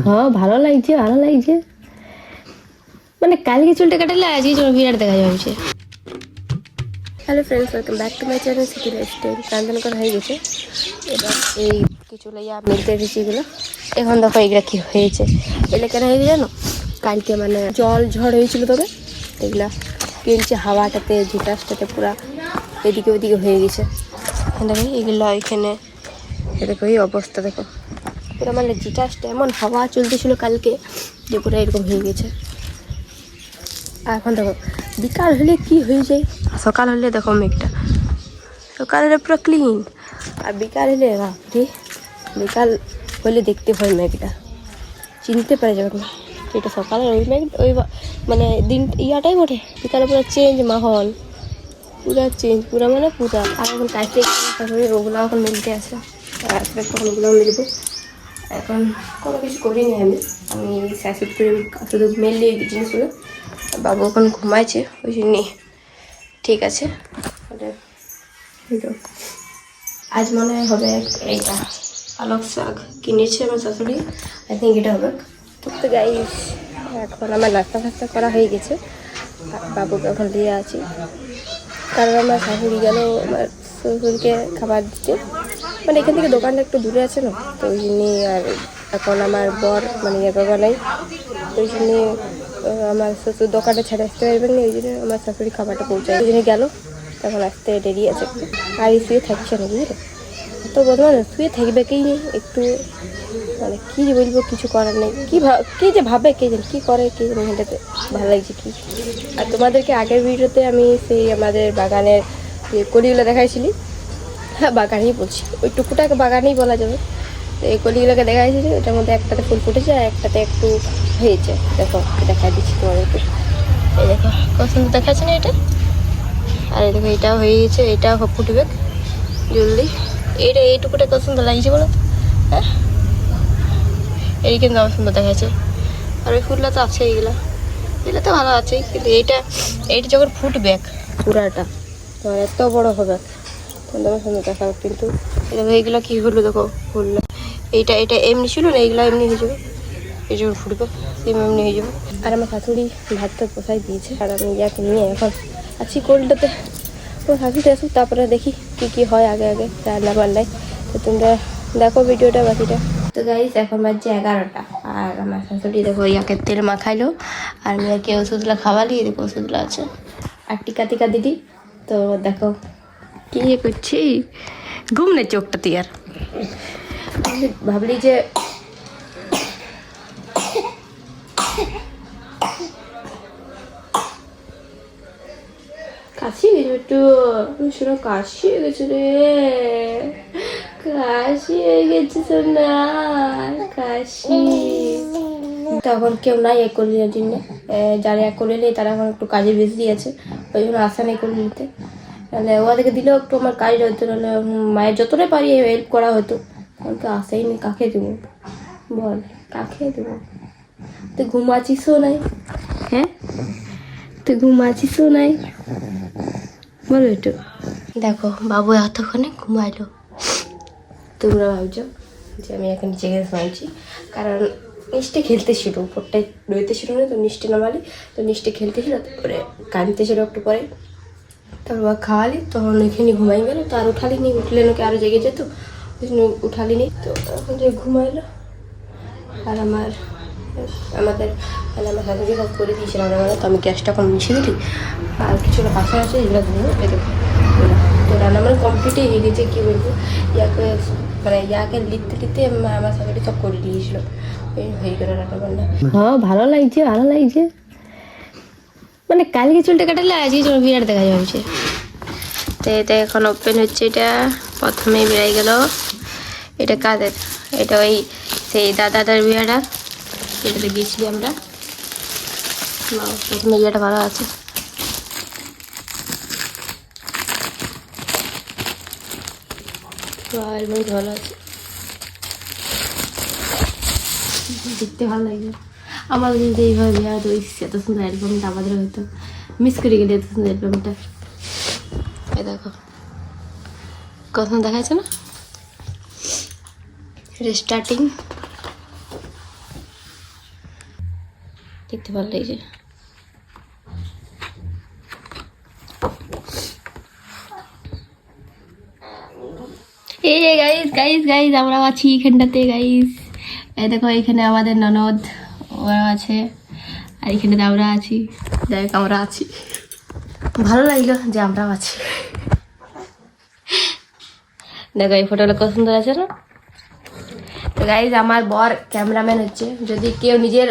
হ্যাঁ ভালো লাগছে ভালো লাগছে, মানে কালকে চুলটা কাটালে আজকে চুল বিরাট দেখা যাচ্ছে। Hello friends, welcome back to my channel city lifestyle. কান্দন করা হয়ে গেছে, এবার এই কিছু লইয়া মিলতে এসেছি এগুলো। এখন দেখো এগুলো কী হয়েছে, এগুলো কেন হয়েছে জানো? কালকে মানে জল ঝড় হয়েছিল, তবে এগুলা কিনছে হাওয়াটাতে ঝুটাসটাতে পুরা এদিকে ওদিকে হয়ে গেছে। দেখো এগুলো এখানে দেখো এই অবস্থা, দেখো পুরো মানে জিটাসটা এমন হাওয়া চলতেছিল কালকে যে পুরো এরকম হয়ে গেছে। আর এখন দেখো বিকাল হলে কি হয়ে যায়, সকাল হলে দেখো মেঘটা, সকাল হলে পুরো ক্লিন, আর বিকাল হলে বাপরে, বিকাল হলে দেখতে হয় মেঘটা, চিনতে পারা যাবে না এটা সকালে ওই মেঘ, ওই মানে দিন ইয়াটাই বটে, বিকালে পুরো চেঞ্জ মাহল, পুরা চেঞ্জ পুরা মানে পুরা। আর এখন কাজটা ওগুলো এখন মিলতে আসে, আর আসলে তখন ওগুলো মিলবো। এখন কোনো কিছু করিনি আমি স্যাসুট করে শুধু মেনলি এই জিনিসগুলো। বাবু এখন ঘুমাইছে ওই জন্যে ঠিক আছে। আজ মনে হবে এইটা পালক শাক কিনেছে আমার শাশুড়ি, আই থিঙ্ক এটা হবে। তো গাইস এখন আমার নাস্তা ফাস্তা করা হয়ে গেছে, বাবুকে এখন দিয়ে আছি, কারণ আমার শাশুড়ি গেল আমার শ্বশুরকে খাবার দিতে, মানে এখান থেকে দোকানটা একটু দূরে আছে না, তো ওই জন্যে। আর এখন আমার বর মানে বাবা নাই, ওই জন্যে আমার শ্বশুর দোকানে ছেড়ে আসতে পারবেন না, ওই জন্য আমার শাশুড়ি খাবারটা পৌঁছায়, ওই জন্য গেল, তখন আসতে দেরি আছে একটু। আর এই শুয়ে থাকছে না বুঝলে, তো বর্তমানে শুয়ে থাকবেকেই নেই একটু, মানে কী যে বলবো, কিছু করার নেই। কী যে ভাবে কে জানে, কী করে কে জানে, এটাতে ভালো লাগছে কি। আর তোমাদেরকে আগের ভিডিওতে আমি সেই আমাদের বাগানের যে কলিগুলো দেখাইছিলি, হ্যাঁ বাগানেই বলছি, ওই টুকুটাকে বাগানেই বলা যাবে। তো এই কলিগুলোকে দেখাইছিলি, ওটার মধ্যে একটাতে ফুল ফুটেছে আর একটাতে একটু হয়েছে, দেখো দেখা দিচ্ছি তোমাদেরকে। এই দেখো কত সুন্দর দেখাচ্ছে না এটা, আর এই দেখো এটাও হয়ে গেছে, এটাও ফুটবে জলদি। এইটুকুটা কত সুন্দর লাগছে বলো, হ্যাঁ এই কিন্তু আমার সুন্দর দেখাচ্ছে। আর ওই ফুলটা তো আছে, এগুলো তো ভালো আছেই, কিন্তু এইটা যখন ফুটবে পুরাটা তোমার এত বড় হবে তোমার সুন্দর দেখাবে। কিন্তু এইগুলো কী হলো দেখো ফুললো, এটা এমনি ছিল না, এইগুলো এমনি হয়ে যাবে, এই যখন ফুটবে এমনি হয়ে যাবে। আর আমার শাশুড়ি ভাতটা পোষাই দিয়েছে, আর আমি ইয়াকে নিয়ে এখন আছি কোল্ডটাতে। তো শাশুড়ি আসুক, তারপরে দেখি কি হয় আগে রান্না বান্নায়। তো তোমরা দেখো ভিডিওটা বাকিটা। তো গাইস এখন বাজছে 11টা, আর আমার শাশুড়ি দেখো ইয়াকে তেল মাখাইলো, আর মেয়েকে ওষুধগুলো খাওয়ালি, দেখো ওষুধগুলো আছে, আর টিকা দিদি। তো দেখো কি করছি, ঘুম নেই চোখটাতে, আর ভাবলি যে কাশি হয়ে গেছে একটু, শোনো কাশি হয়ে গেছে রে, কাশি হয়ে গেছে শোনা, কাশি। তখন কেউ নাই এক কলির জন্য, যারা এক কলি নেই তারা এখন একটু কাজে বেশি আছে, ওই জন্য আসা নেই কলি নিতে, তাহলে ওদেরকে দিলেও একটু আমার কাজ হতো, নাহলে মায়ের যতটাই পারি হেল্প করা হতো। কারণ তো আসেই নি, কাকে দেবো বল, কাকে দেবো? তুই ঘুমাচ্ছিসও নাই, হ্যাঁ তুই ঘুমাচ্ছিসও নাই, বলো একটু। দেখো বাবু এতক্ষণে ঘুমাইলো, তোমরা ভাবছো যে আমি এখন নিচে গিয়ে ঘুমাইছি, কারণ নিচে খেলতেছিল, উপরটায় রইতেছিল না, তো নিচে নামালি, তো নিচে খেলতেছিল, তারপরে কাঁদতেছিল একটু পরে, তারপর খাওয়ালি, তখন ওইখানে ঘুমাই গেল, তো আর উঠালি নি, উঠলে নাকি আরও জেগে যেত, ওই জন্য উঠালি নি, তো এখন যে ঘুমাইলো। আর আমাদের মানে আমার শাশুড়ি সব করে দিয়েছিলাম রান্না, তো আমি গ্যাসটা এখন মিশিয়ে দিলি, আর কিছুটা পাশে আছে এগুলো দিয়ে পেতে। তো রান্না মানে কমপ্লিটই হয়ে গেছে, কী বলবো, ইয়াকে লিখতে আমার শাশুড়ি সব করে দিয়েছিল, হয়ে গেল রান্না বান্না। হ্যাঁ ভালো লাগছে, মানে কালকে চুলটা কাটালে আজকে চুল বিরাট দেখা যাচ্ছে। তো এটা এখন ওপেন হচ্ছে, এটা প্রথমেই বেড়াই গেল, এটা কাদের, এটা ওই সেই দাদাটার বিয়াটা, এটাতে গিয়েছিলি আমরা, প্রথমে ইয়েটা ভালো আছে। ভালো আছে, দেখতে ভালো লাগছে। আমাদের যদি এইভাবে বিয়া হতো, এত সুন্দর অ্যালবামটা আমাদের হয়তো, মিস করে গেলে এত সুন্দর অ্যালবামটা। এই দেখো কত দেখাচ্ছে না, স্টার্টিং দেখতে ভালো লাগছে। এই গাইস গাইস গাইস আমরা আছি এখানটাতে গাইস। এই দেখো এখানে আমাদের ননদ ওরা আছে, আর এখানে আমরা আছি। যাই হোক আমরা আছি, ভালো লাগলো যে আমরাও আছি। দেখো এই ফটোটা কত সুন্দর আছে না। তো গাইজ আমার বর ক্যামেরাম্যান হচ্ছে, যদি কেউ নিজের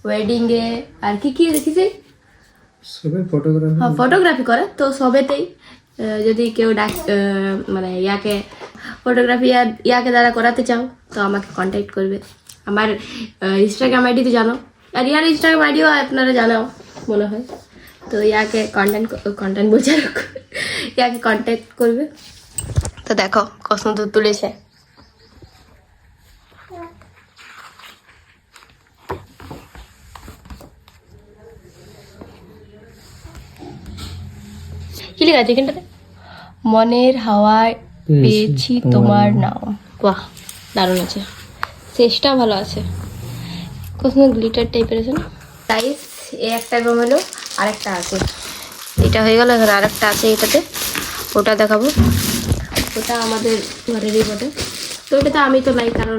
ওয়েডিংয়ে আর কি কি দেখিছে ফটোগ্রাফি করে তো সবেতেই যদি কেউ মানে ইয়াকে ফটোগ্রাফি ইয়াকে দ্বারা করাতে চাও তো আমাকে কন্ট্যাক্ট করবে। আমার ইনস্টাগ্রাম আইডি তো জানো, আর ইয়ার ইনস্টাগ্রাম আইডিও আপনারা জানাও মনে হয়। তো ইয়াকে কন্টেন্ট বলছে, ইয়াকে কন্ট্যাক্ট করবে। তো দেখো কত সুন্দর তুলেছে। কি লেখা আছে এখানটাতে? মনের হাওয়ায় পেয়েছি তোমার নাম। বাহ দারুণ আছে, শেষটা ভালো আছে, কত সুন্দর গ্লিটার টাইপের আছে না। সাইজ এই একটা অ্যালবাম হলো, আরেকটা আছে, এটা হয়ে গেল। এখানে আরেকটা আছে এটাতে, ওটা দেখাবো। ওটা আমাদের ঘরেরই বটে। তো ওটাতে আমি তো নাই, কারণ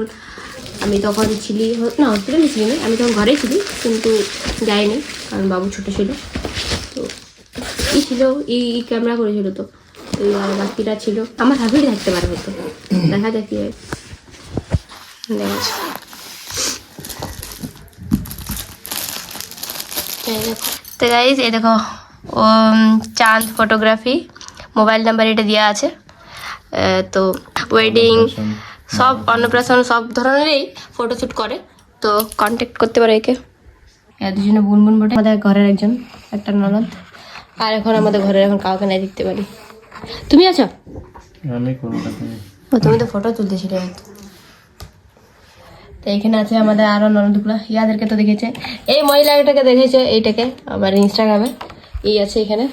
আমি তখন ছিলি না হসপিটালে ছিলি না, আমি তখন ঘরেই ছিলি, কিন্তু যাইনি কারণ বাবু ছোটো ছিল। তো ই ছিল ই ক্যামেরা করেছিল, তো এই বাকিটা ছিল আমার হাজবেন্ড থাকতে পারে হয়তো, দেখা যাক কি হয়। তো গাইজ এই দেখো ও চাঁদ ফটোগ্রাফি, মোবাইল নাম্বার এটা দেওয়া আছে। তো ওয়েডিং সব অন্নপ্রাশন সব ধরনেরই ফটোশ্যুট করে, তো কন্ট্যাক্ট করতে পারে একে। দুজনে বুনবুন বটে, আমাদের ঘরের একজন একটা ননদ, আর এখন আমাদের ঘরের এখন কাউকে নাই দেখতে পারি। তুমি আছো? তুমি তো ফটো তুলতেছিলে। তো এখানে আছে আমাদের আরো ননদগুলো, ইয়াদেরকে তো দেখেছে, এই মহিলাটাকে দেখেছে, এইটাকে আমার ইনস্টাগ্রামে এই আছে এখানে।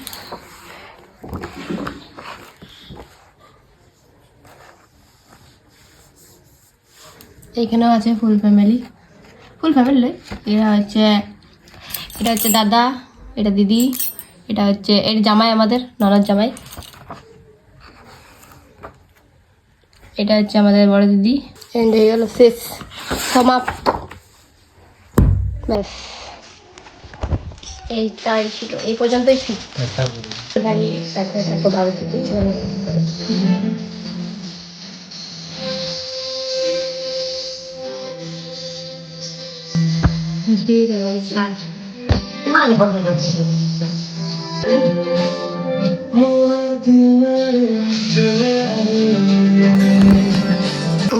এইখানেও আছে ফুল ফ্যামিলি লই। এটা হচ্ছে দাদা, এটা দিদি, এটা হচ্ছে এর জামাই, আমাদের ননদ জামাই। এটা হচ্ছে আমাদের বড় দিদি। এন্ড হয়ে গেল, শেষ, সমাপ্ত, ব্যাস এইটাই ছিল, এই পর্যন্তই ছিল। ভালো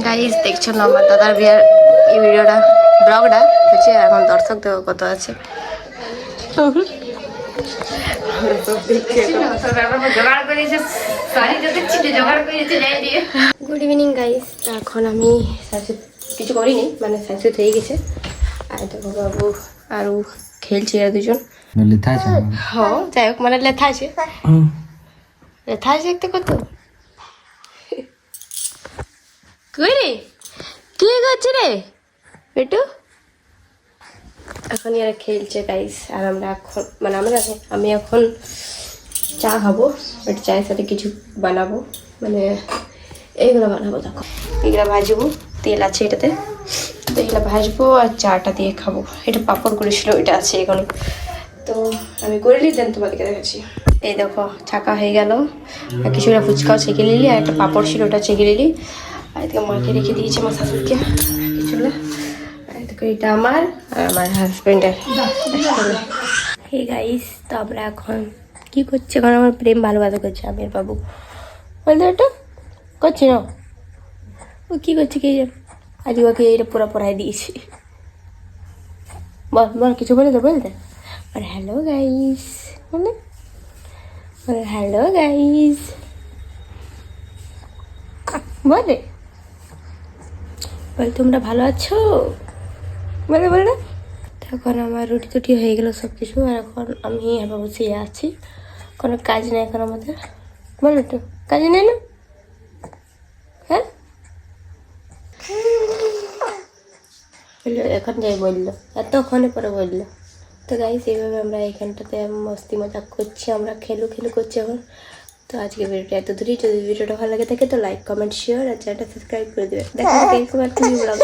গাইস দেখছো না আমার দাদার বিয়ার এই ভিডিওটা, ব্লগটা হচ্ছে। এখন দর্শক দেখো কত আছে। Good evening guys. এখন আমি কিছু করিনি, মানে সানসেট হয়ে গেছে। আর দেখো বাবু আরও খেলছে, আর দুজন হ্যাঁ যাই হোক, মানে লেথা আছে একটা কত কই রে, কি করছে রে বেটু? এখন এরা খেলছে গাইস, আর আমরা এখন মানে আমি এখন চা খাবো, বাট চায়ের সাথে কিছু বানাবো, মানে এইগুলো বানাবো। দেখো এগুলো ভাজবো, তেল আছে এটাতে, তো এগুলো ভাজবো আর চাটা দিয়ে খাবো। এটা পাপড় করেছিল, এটা আছে এখন, তো আমি করে নিই, দেন তোমাদেরকে দেখাচ্ছি। এই দেখো ছাকা হয়ে গেল, আর কিছুটা ফুচকাও ছেঁকে নিলি, আর একটা পাপড় ছিল ওটা ছেঁকে নিলি, আর এদিকে মাকে রেখে দিয়েছি আমার শাশুড়িকে কিছুটা। এটা আমার আর আমার হাজবেন্ডের। হে গাইস, তো আমরা এখন কি করছি, এখন আমার প্রেম ভালোবাসা করছে আমি আর বাবু। বলতে ওটা করছি না, ও কি করছে কে জান, আজ ওকে এটা পুরো পড়াই দিয়েছি। বল বল কিছু বলতে আর হ্যালো গাইস বলে, হ্যালো গাইস বলে, বল তোমরা ভালো আছো বলে। তখন আমার রুটি টুটি হয়ে গেল সব কিছু, আর এখন আমি এবার বসে আছি, কোনো কাজ নেই এখন আমাদের। বলো তো কাজ নেই না? হ্যাঁ বললো এখন যাই, বললো এতক্ষণে পরে বললো তো গাইস এইভাবে আমরা এখানটাতে মস্তি মজা করছি, আমরা খেলু করছি এখন। তো আজকে ভিডিওটা এত দূরই, যদি ভিডিওটা ভালো লাগে থাকে তো লাইক কমেন্ট শেয়ার আর চ্যানেলটা সাবস্ক্রাইব করে দেবে। দেখা হবে এরকম একটা ব্লগ।